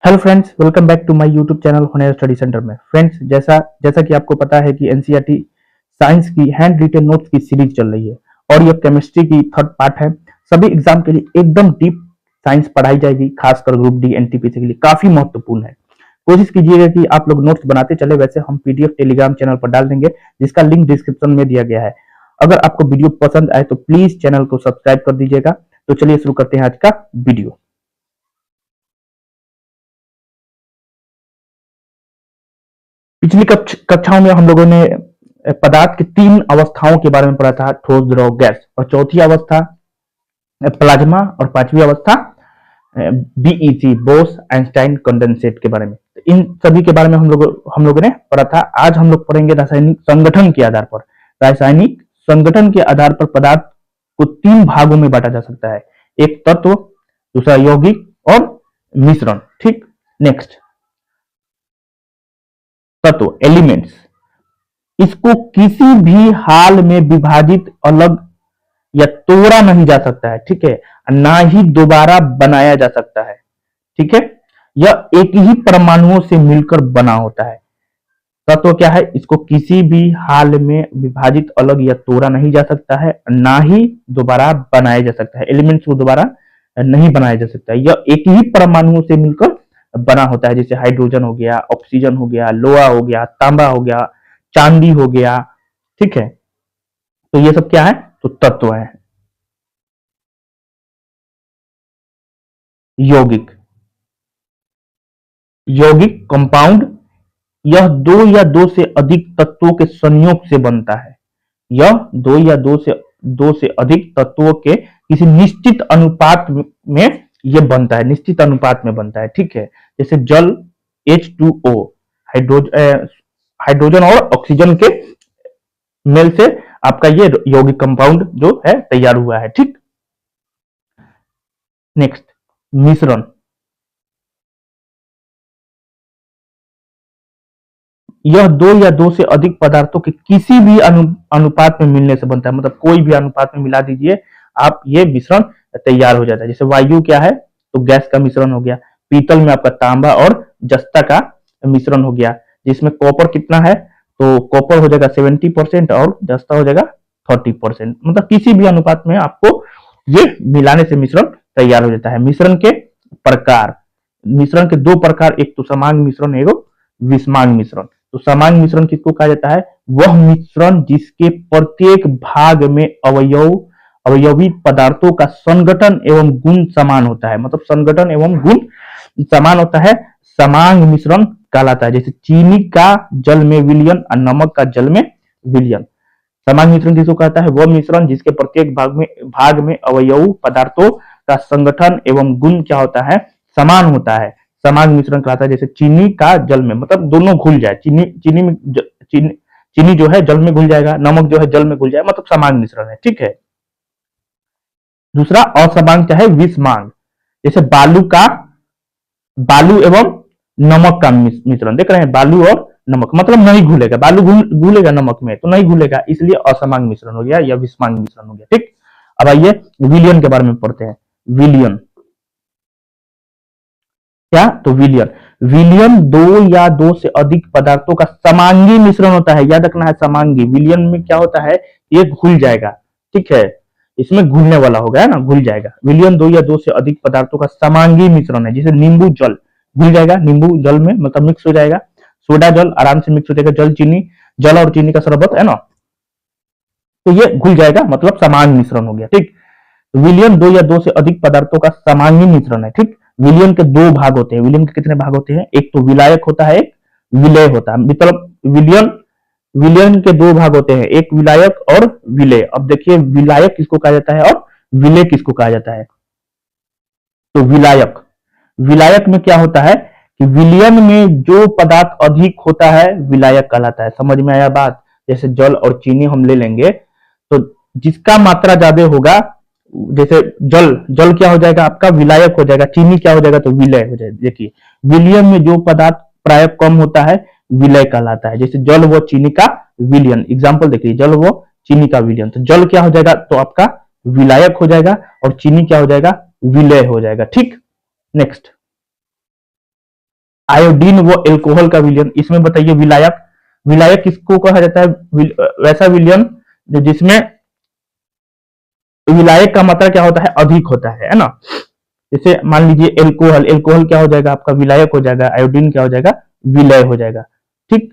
Hello friends, welcome back to my YouTube channel होनेर study centre में। Friends, जैसा जैसा कि आपको पता है कि एनसीईआरटी साइंस की हैंड रिटेन नोट्स की सीरीज चल रही है और ये केमिस्ट्री की थर्ड पार्ट है। सभी एग्जाम के लिए एकदम डीप साइंस पढ़ाई जाएगी, खासकर ग्रुप डी एनटीपीसी के लिए काफी महत्वपूर्ण है। कोशिश कीजिएगा कि आप लोग नोट्स बनाते चले। वैसे हम पीडीएफ टेलीग्राम चैनल पर डाल देंगे, जिसका लिंक डिस्क्रिप्शन में दिया गया है। अगर आपको वीडियो पसंद आए तो प्लीज चैनल को सब्सक्राइब कर दीजिएगा। तो चलिए शुरू करते हैं आज का वीडियो। पिछली कक्षाओं में हम लोगों ने पदार्थ की तीन अवस्थाओं के बारे में पढ़ा था, ठोस, द्रव, गैस। और चौथी अवस्था प्लाज्मा और पांचवी अवस्था बीईसी, बोस आइंस्टाइन कंडेंसेट के बारे में। इन सभी के बारे में हम लोगों ने पढ़ा था। आज हम लोग पढ़ेंगे रासायनिक संगठन के आधार पर। रासायनिक संगठन के आधार पर पदार्थ को तीन भागों में बांटा जा सकता है, एक तत्व, दूसरा यौगिक और मिश्रण। ठीक, नेक्स्ट, तत्व एलिमेंट्स। इसको किसी भी हाल में विभाजित, अलग या तोड़ा नहीं जा सकता है। ठीक है, ना ही दोबारा बनाया जा सकता है। ठीक है, यह एक ही परमाणुओं से मिलकर बना होता है। तत्व क्या है? इसको किसी भी हाल में विभाजित, अलग या तोड़ा नहीं जा सकता है, ना ही दोबारा बनाया जा सकता है। एलिमेंट्स को दोबारा नहीं बनाया जा सकता है। यह एक ही परमाणुओं से मिलकर बना होता है, जैसे हाइड्रोजन हो गया, ऑक्सीजन हो गया, लोहा हो गया, तांबा हो गया, चांदी हो गया। ठीक है, तो ये सब क्या है? तो तत्व है। यौगिक, यौगिक कंपाउंड, यह दो या दो से अधिक तत्वों के संयोग से बनता है। यह दो से अधिक तत्वों के किसी निश्चित अनुपात में यह बनता है, निश्चित अनुपात में बनता है। ठीक है, जैसे जल H2O, हाइड्रोजन और ऑक्सीजन के मेल से आपका ये यौगिक कंपाउंड जो है तैयार हुआ है। ठीक, नेक्स्ट, मिश्रण। यह दो या दो से अधिक पदार्थों के किसी भी अनुपात में मिलने से बनता है। मतलब कोई भी अनुपात में मिला दीजिए आप, ये मिश्रण तैयार हो जाता है। जैसे वायु क्या है? तो गैस का मिश्रण हो गया। पीतल में आपका तांबा और जस्ता का मिश्रण हो गया, जिसमें कॉपर कितना है? तो कॉपर हो जाएगा 70% और जस्ता हो जाएगा 30%। मतलब किसी भी अनुपात में आपको ये मिलाने से मिश्रण तैयार हो जाता है। मिश्रण के प्रकार, मिश्रण के दो प्रकार, एक तो समांग मिश्रण, एक विषमांग मिश्रण। तो समांग मिश्रण किसको कहा जाता है? वह मिश्रण जिसके प्रत्येक भाग में अवयवी पदार्थों का संगठन एवं गुण समान होता है। मतलब संगठन एवं गुण समान होता है, समांग मिश्रण कहलाता है। जैसे चीनी का जल में विलयन और नमक का जल में विलयन। समांग मिश्रण किसको कहता है? वह मिश्रण जिसके प्रत्येक भाग में अवयव पदार्थों का संगठन एवं गुण क्या होता है? समान होता है। समांग मिश्रण कहलाता है। जैसे चीनी का जल में, मतलब दोनों घुल जाए, चीनी जो है जल में घुल जाएगा, नमक जो है जल में घुल जाएगा, मतलब समांग मिश्रण है। ठीक है, दूसरा असमांग क्या है? विषमांग। जैसे बालू एवं नमक का मिश्रण, देख रहे हैं, बालू और नमक, मतलब नहीं घुलेगा। बालू घुलेगा नमक में तो नहीं घुलेगा, इसलिए असमांग मिश्रण हो गया या विषमांग मिश्रण हो गया। ठीक, अब आइए विलयन के बारे में पढ़ते हैं। विलयन क्या? तो विलयन, विलयन दो या दो से अधिक पदार्थों का समांगी मिश्रण होता है। याद रखना है, समांगी। विलयन में क्या होता है? ये घुल जाएगा। ठीक है, इसमें घुलने वाला हो गया ना, घुल जाएगा। विलयन दो या दो से अधिक पदार्थों का समांगी मिश्रण है। जैसे नींबू जल घुल जाएगा, नींबू जल में मतलब मिक्स हो जाएगा। सोडा जल आराम से मिक्स हो जाएगा। जल और चीनी का शरबत है ना, तो ये घुल जाएगा, मतलब समांग मिश्रण हो गया। ठीक, विलयन दो या दो से अधिक पदार्थों का समांगी मिश्रण है। ठीक, विलयन के दो भाग होते हैं। विलयन के कितने भाग होते हैं? एक तो विलायक होता है, एक विलय होता है। मतलब विलयन के दो भाग होते हैं, एक विलायक और विलय। अब देखिए, विलायक किसको कहा जाता है और विलय किसको कहा जाता है? तो विलायक, विलायक में क्या होता है कि विलयन में जो पदार्थ अधिक होता है विलायक कहलाता है। समझ में आया बात? जैसे जल और चीनी हम ले लेंगे, तो जिसका मात्रा ज्यादा होगा, जैसे जल क्या हो जाएगा आपका? विलायक हो जाएगा। चीनी क्या हो जाएगा? तो विलय हो जाएगा। देखिए, विलयन में जो पदार्थ प्राय कम होता है विलय कहलाता है। जैसे जल व चीनी का विलयन, एग्जाम्पल देखिए, जल व चीनी का विलयन। तो जल क्या हो जाएगा? तो आपका विलायक हो जाएगा और चीनी क्या हो जाएगा? विलय हो जाएगा। ठीक, नेक्स्ट, आयोडीन वो एल्कोहल का विलयन। इसमें बताइए विलायक, विलायक किसको कहा जाता है? वैसा विलयन जो जिसमें विलायक का मात्रा क्या होता है? अधिक होता है ना। जैसे मान लीजिए एल्कोहल, एल्कोहल क्या हो जाएगा आपका? विलायक हो जाएगा। आयोडीन क्या हो जाएगा? विलय हो जाएगा। ठीक,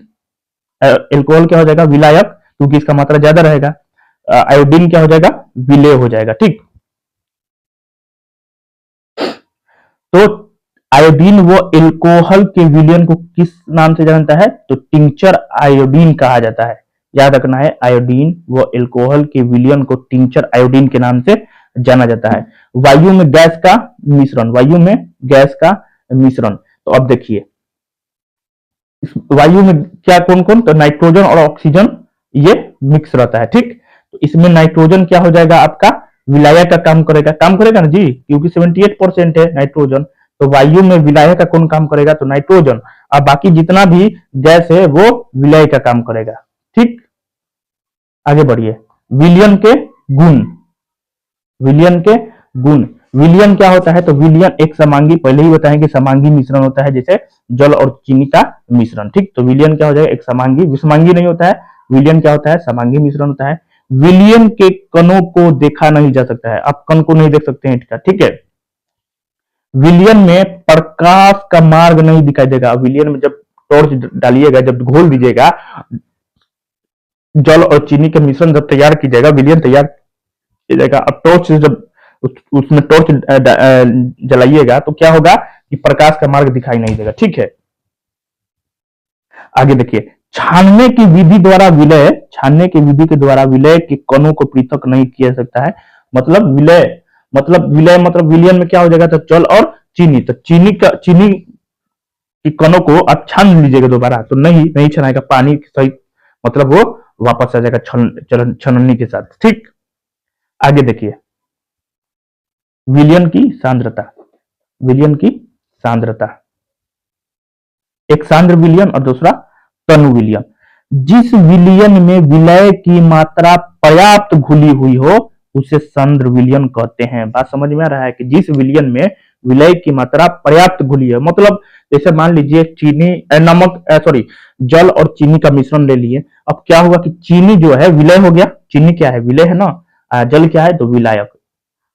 एल्कोहल क्या हो जाएगा? विलायक, क्योंकि इसका मात्रा ज्यादा रहेगा। आयोडीन क्या हो जाएगा? विलय हो जाएगा। ठीक, तो आयोडीन वो एल्कोहल के विलयन को किस नाम से जानता है? तो टिंचर आयोडीन कहा जाता है। याद रखना है, आयोडीन वो एल्कोहल के विलयन को टिंचर आयोडीन के नाम से जाना जाता है। वायु में गैस का मिश्रण, वायु में गैस का मिश्रण, तो अब देखिए वायु में क्या कौन कौन? तो नाइट्रोजन और ऑक्सीजन ये मिक्स रहता है। ठीक, तो इसमें नाइट्रोजन क्या हो जाएगा आपका? विलायक का काम करेगा। काम करेगा ना जी, क्योंकि 78% है नाइट्रोजन, तो वायु में विलायक का कौन काम करेगा? तो नाइट्रोजन। और बाकी जितना भी गैस है वो विलय का काम करेगा। ठीक, आगे बढ़िए। विलयन के गुण, विलयन के गुण, विलयन क्या होता है? तो विलयन एक समांगी, पहले ही बताएं कि समांगी मिश्रण होता है, जैसे जल और चीनी का मिश्रण। ठीक, तो विलयन क्या हो जाएगा? एक समांगी, विषमांगी नहीं होता है। विलयन क्या होता है? समांगी मिश्रण होता है। विलयन के कणों को देखा नहीं जा सकता है, आप कण को नहीं देख सकते हैं इसका। ठीक है, विलयन में प्रकाश का मार्ग नहीं दिखाई देगा। विलयन में जब टॉर्च डालिएगा, जब घोल दीजिएगा, जल और चीनी का मिश्रण जब तैयार कीजिएगा, विलयन तैयार कीजिएगा, अब टॉर्च से जब उसमें टॉर्च जलाइएगा तो क्या होगा कि प्रकाश का मार्ग दिखाई नहीं देगा। ठीक है, आगे देखिए। छानने की विधि द्वारा विलय, छानने की विधि के द्वारा विलय के कणों को पृथक नहीं किया जा सकता है। मतलब विलय, विलय मतलब विलयन में क्या हो जाएगा? तो जल और चीनी, तो चीनी की कणों को आप छान लीजिएगा दोबारा तो नहीं छनाएगा, पानी सही मतलब वो वापस आ जाएगा छननी के साथ। ठीक, आगे देखिए। विलयन की सांद्रता, विलयन की सांद्रता, एक सांद्र विलयन और दूसरा तनु विलयन। जिस विलयन में विलय की मात्रा पर्याप्त घुली हुई हो उसे सांद्र विलयन कहते हैं। बात समझ में आ रहा है कि जिस विलयन में विलय की मात्रा पर्याप्त घुली है, मतलब जैसे मान लीजिए चीनी नमक सॉरी जल और चीनी का मिश्रण ले लिए। अब क्या हुआ कि चीनी जो है विलय हो गया, चीनी क्या है? विलय है ना, जल क्या है? तो विलायक।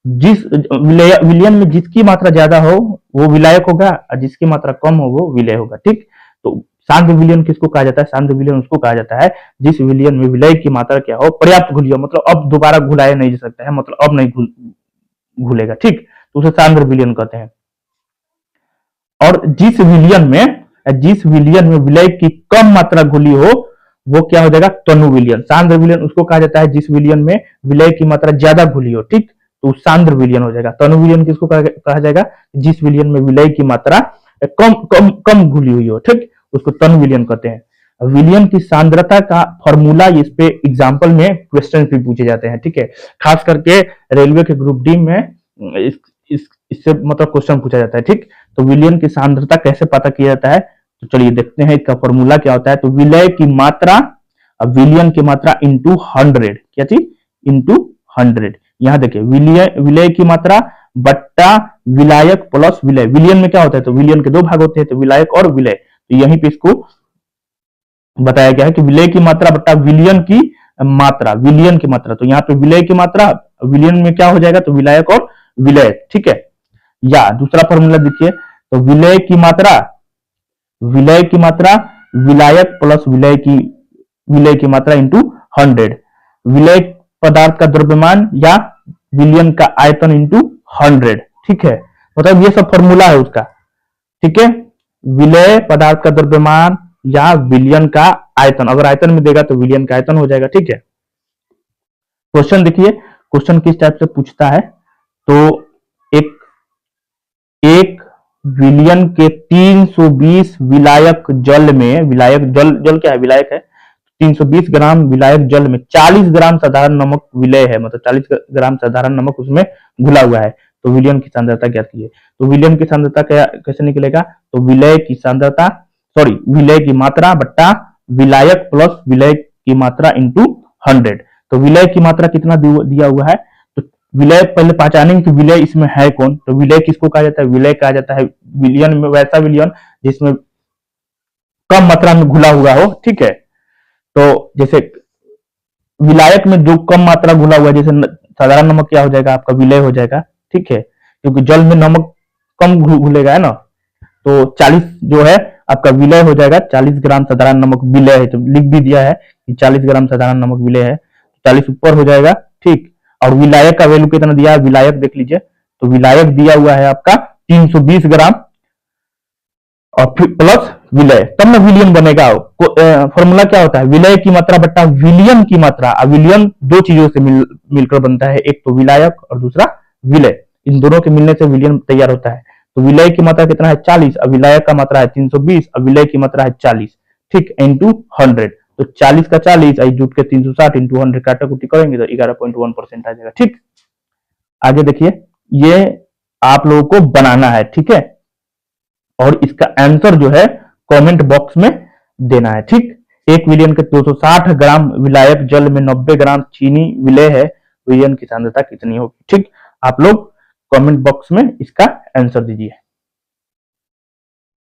जिस विलयन में जिसकी मात्रा ज्यादा हो वो विलायक होगा और जिसकी मात्रा कम हो वो विलय होगा। ठीक, तो सांद्र विलयन किसको कहा जाता है? सांद्र विलयन उसको कहा जाता है जिस विलयन में विलय की मात्रा क्या हो? पर्याप्त घुली हो, मतलब अब दोबारा घुलाया नहीं जा सकता है, मतलब अब नहीं घुलेगा। ठीक, तो उसे सांद्र विलयन कहते हैं। और जिस विलयन में विलय की कम मात्रा घुली हो वो क्या हो जाएगा? तनु विलयन। सांद्र विलयन उसको कहा जाता है जिस विलयन में विलय की मात्रा ज्यादा घुली हो। ठीक, तो सांद्र विलयन हो जाएगा। तनु विलयन किसको कहा जाएगा? जिस विलयन में विलय की मात्रा कम कम कम घुली हुई हो। ठीक, उसको तनु विलयन कहते हैं। विलयन की सांद्रता का फॉर्मूला, इस पे एग्जाम्पल में क्वेश्चन भी पूछे जाते हैं। ठीक है, खास करके रेलवे के ग्रुप डी में इससे मतलब क्वेश्चन पूछा जाता है। ठीक, तो विलयन की सांद्रता कैसे पता किया जाता है? तो चलिए देखते हैं इसका फॉर्मूला क्या होता है। तो विलय की मात्रा, विलयन की मात्रा इंटू 100, क्या चीज? इंटू 100। यहां देखिए विलय की मात्रा बट्टा विलायक प्लस विलय। विलयन में क्या होता है? तो विलयन के दो भाग होते हैं, तो विलायक और विलय। तो यहीं पे इसको बताया गया है कि विलय की मात्रा बट्टा विलयन की मात्रा, विलयन की मात्रा। तो यहाँ पे विलय की मात्रा, विलयन में क्या हो जाएगा? तो विलायक और विलय। ठीक है, या दूसरा फॉर्मूला देखिए। तो विलय की मात्रा विलायक प्लस विलय की मात्रा इंटू 100। विलय पदार्थ का द्रव्यमान या विलयन का आयतन इंटू 100। ठीक है, मतलब ये सब फॉर्मूला है उसका। ठीक है, विलय पदार्थ का द्रव्यमान या विलयन का आयतन, अगर आयतन में देगा तो विलयन का आयतन हो जाएगा। ठीक है, क्वेश्चन देखिए, क्वेश्चन किस टाइप से पूछता है। तो एक विलयन के 320 विलायक जल में, विलायक जल क्या है? विलायक है। 320 ग्राम विलायक जल में 40 ग्राम साधारण नमक विलय है, मतलब 40 ग्राम साधारण नमक उसमें घुला हुआ है। तो विलयन की सांद्रता क्या थी? तो विलयन की सांद्रता कैसे निकलेगा? तो विलय की सांद्रता विलय की मात्रा बट्टा विलायक प्लस विलय की मात्रा इंटू 100। तो विलय की मात्रा कितना दिया हुआ है? तो विलय पहले पहचानेंगे कि विलय इसमें है कौन। तो विलय किसको कहा जाता है? विलय कहा जाता है विलयन में वैसा विलयन जिसमें कम मात्रा में घुला हुआ हो, ठीक है। तो जैसे विलायक में जो कम मात्रा घुला हुआ है, जैसे साधारण नमक क्या हो जाएगा आपका, विलय हो जाएगा, ठीक है, क्योंकि जल में नमक कम घुलेगा है ना, तो 40 जो है आपका विलय हो जाएगा। 40 ग्राम साधारण नमक विलय है, तो लिख भी दिया है कि 40 ग्राम साधारण नमक विलय है, 40 ऊपर हो जाएगा, ठीक। और विलायक का वैल्यू कितना दिया है, विलायक देख लीजिए, तो विलायक दिया हुआ है आपका 320 ग्राम और फिर प्लस विलय, तब ना विलियन बनेगा। फॉर्मूला क्या होता है, विलय की मात्रा बट्टा विलियन की मात्रा। विलियन दो चीजों से मिलकर बनता है, एक तो विलायक और दूसरा विलय, इन दोनों के मिलने से विलियन तैयार होता है। तो विलय की मात्रा कितना है 40, अब विलायक का मात्रा है 320, अब विलय की मात्रा है 40, ठीक, इंटू 100। तो 40 का 40 जुट के 360 इंटू 100 काटाकुटी करेंगे तो 11.1% आ जाएगा, ठीक। आगे देखिए, ये आप लोगों को बनाना है, ठीक है, और इसका आंसर जो है कमेंट बॉक्स में देना है, ठीक। 1 विलियन के 260 ग्राम विलायक जल में 90 ग्राम चीनी विलय है, विलियन की सांद्रता कितनी होगी, ठीक। आप लोग कमेंट बॉक्स में इसका आंसर दीजिए।